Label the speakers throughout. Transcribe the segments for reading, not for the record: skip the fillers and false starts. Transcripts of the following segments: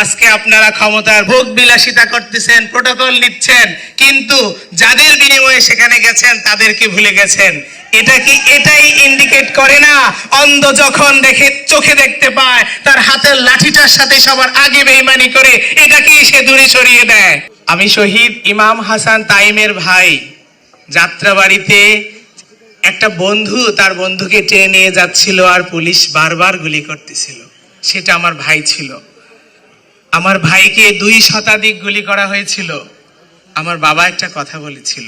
Speaker 1: আজকে আপনারা ক্ষমতার ভোগ বিলাসিতা করতেছেন, প্রটোকল নিচ্ছেন, কিন্তু যাদের বিনিময়ে সেখানে গেছেন তাদেরকে ভুলে গেছেন। এটাই ইন্ডিকেট করে না অন্ধ যখন চোখে দেখতে পায় তার হাতের লাঠিটার সাথে সবার আগে বেঈমানি করে এটাকেই সে দূরে সরিয়ে দেয়। আমি শহীদ ইমাম হাসান তাইমের ভাই। যাত্রাবাড়িতে একটা বন্ধু তার বন্ধুকে টেনে নিয়ে যাচ্ছিল আর পুলিশ বারবার গুলি করতেছিল। সেটা আমার ভাই ছিল। আমার ভাইকে 2 শতাধিক গুলি করা হয়েছিল। আমার বাবা একটা কথা বলেছিল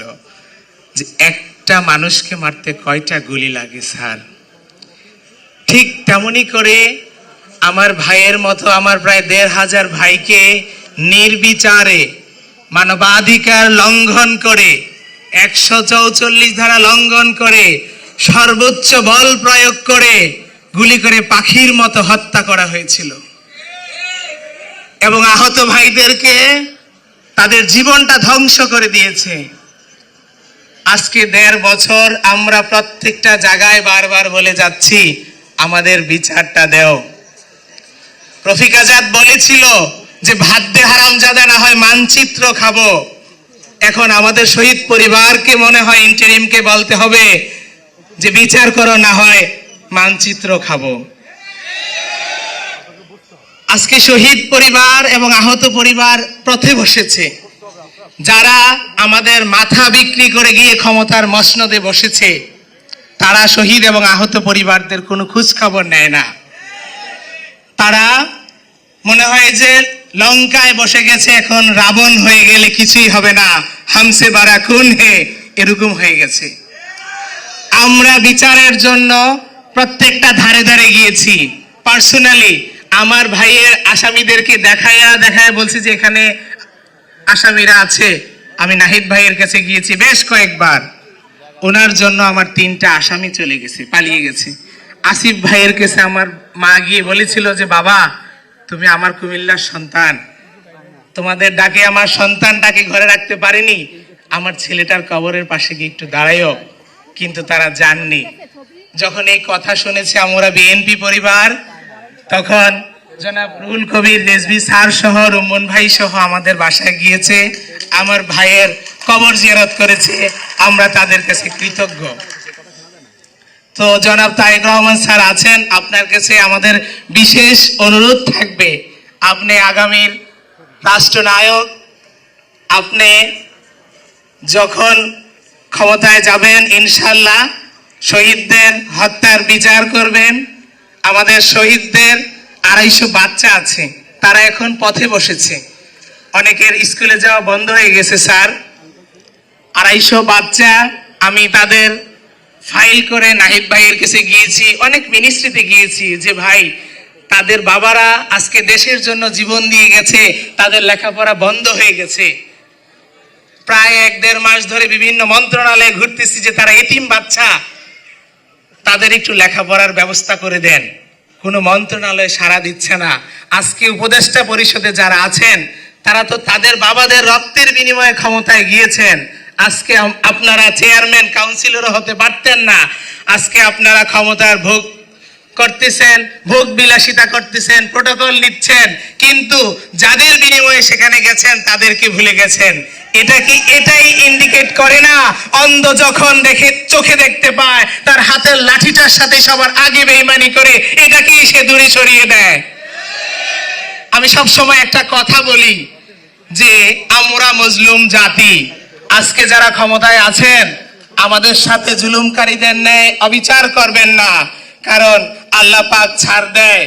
Speaker 1: যে একটা মানুষকে মারতে কয়টা গুলি লাগে স্যার। ঠিক তেমনি করে আমার ভাইয়ের মতো আমার প্রায় 1500 ভাইকে নির্বিচারে মানবাধিকার লঙ্ঘন করে 144 ধারা লঙ্ঘন করে সর্বোচ্চ বল প্রয়োগ করে গুলি করে পাখির মতো হত্যা করা হয়েছিল এবং আহত ভাইদেরকে তাদের জীবনটা ধ্বংস করে দিয়েছে। আজকে 1.5 বছর আমরা প্রত্যেকটা জায়গায় বারবার বলে যাচ্ছি আমাদের বিচারটা দেও। রফিক আজাদ বলেছিল যে ভাত দে হারামজাদা, না হয় মানচিত্র খাবো। এখন আমাদের শহীদ পরিবারকে মনে হয় ইন্টারিমকে বলতে হবে যে বিচার করো, না হয় মানচিত্র খাবো। আজকে শহীদ পরিবার এবং আহত পরিবার পথে বসেছে। যারা আমাদের মাথা বিক্রি করে গিয়ে ক্ষমতার মসনদে বসেছে তারা শহীদ এবং আহত পরিবারদের কোনো খোঁজ খবর নেয় না। তারা মনে হয় যে লঙ্কায় বসে গেছে, এখন রাবণ হয়ে গেলে কিছুই হবে না, হামসে বারা খুন হে, এরকম হয়ে গেছে। আমরা বিচারের জন্য প্রত্যেকটা ধারে ধারে গিয়েছি। পার্সোনালি আমার ভাইয়ের আসামিদেরকে দেখায়া বলছি যে এখানে আসামিরা আছে। আমি নাহিদ ভাইয়ের কাছে গিয়েছি বেশ কয়েকবার। ওনার জন্য আমার 3টা আসামি চলে গেছে, পালিয়ে গেছে। আসিফ ভাইয়ের কাছে আমার মা গিয়ে বলেছিল যে বাবা, তুমি আমার কুমিল্লার সন্তান, তোমাদের ডাকে আমার সন্তানটাকে ঘরে রাখতে পারিনি, আমার ছেলেটার কবরের পাশে গিয়ে একটু দাঁড়াইও। কিন্তু তারা যাননি। যখন এই কথা শুনেছে আমরা বিএনপি পরিবার, তখন জনাব রুহুল কবির রেজভী স্যার সহ রুমন ভাই সহ আমাদের বাসায় গিয়েছে, আমার ভাইয়ের কবর জিয়ারত করেছে। আমরা তাদের কাছে কৃতজ্ঞ। তো জনাব তারেক রহমান স্যার আছেন, আপনার কাছে আমাদের বিশেষ অনুরোধ থাকবে, আপনি আগামীর রাষ্ট্রনায়ক, আপনি যখন ক্ষমতায় যাবেন ইনশাল্লাহ শহীদদের হত্যার বিচার করবেন। আমাদের শহীদদের 250 বাচ্চা আছে, তারা এখন পথে বসেছে। অনেকের স্কুলে যাওয়া বন্ধ হয়ে গেছে স্যার। 250 বাচ্চা, আমি তাদের ফাইল করে নাহিদ ভাইয়ের কাছে গিয়েছি, অনেক মিনিস্ট্রিতে গিয়েছি যে ভাই তাদের বাবারা আজকে দেশের জন্য জীবন দিয়ে গেছে, তাদের লেখাপড়া বন্ধ হয়ে গেছে। প্রায় 1-1.5 মাস ধরে বিভিন্ন মন্ত্রণালয়ে ঘুরতেছি যে তারা এতিম বাচ্চা, তাদের একটু লেখাপড়ার ব্যবস্থা করে দেন। কোনো মন্ত্রণালয় সাড়া দিচ্ছে না। আজকে উপদেষ্টা পরিষদে যারা আছেন তারা তো তাদের বাবাদের রক্তের বিনিময়ে ক্ষমতায় গিয়েছেন। আজকে আপনারা চেয়ারম্যান কাউন্সিলরও হতে পারতেন না। আজকে আপনারা ক্ষমতার ভোগ করতেছেন, ভোগ বিলাসিতা করতেছেন, প্রটোকল নিচ্ছেন, কিন্তু যাদের বিনিময়ে সেখানে গেছেন তাদেরকে ভুলে গেছেন। এটাই ইন্ডিকেট করে না অন্ধ যখন চোখে দেখতে পায় তার হাতের লাঠিটার সাথে সবার আগে বেঈমানি করে এটাকেই সে দূরে সরিয়ে দেয়। আমি সব সময় একটা কথা বলি যে আমরা মজলুম জাতি। আজকে যারা ক্ষমতায় আছেন আমাদের সাথে জুলুমকারীদের ন্যায় অবিচার করবেন না, কারণ আল্লাহ পাক ছাড় দেয়।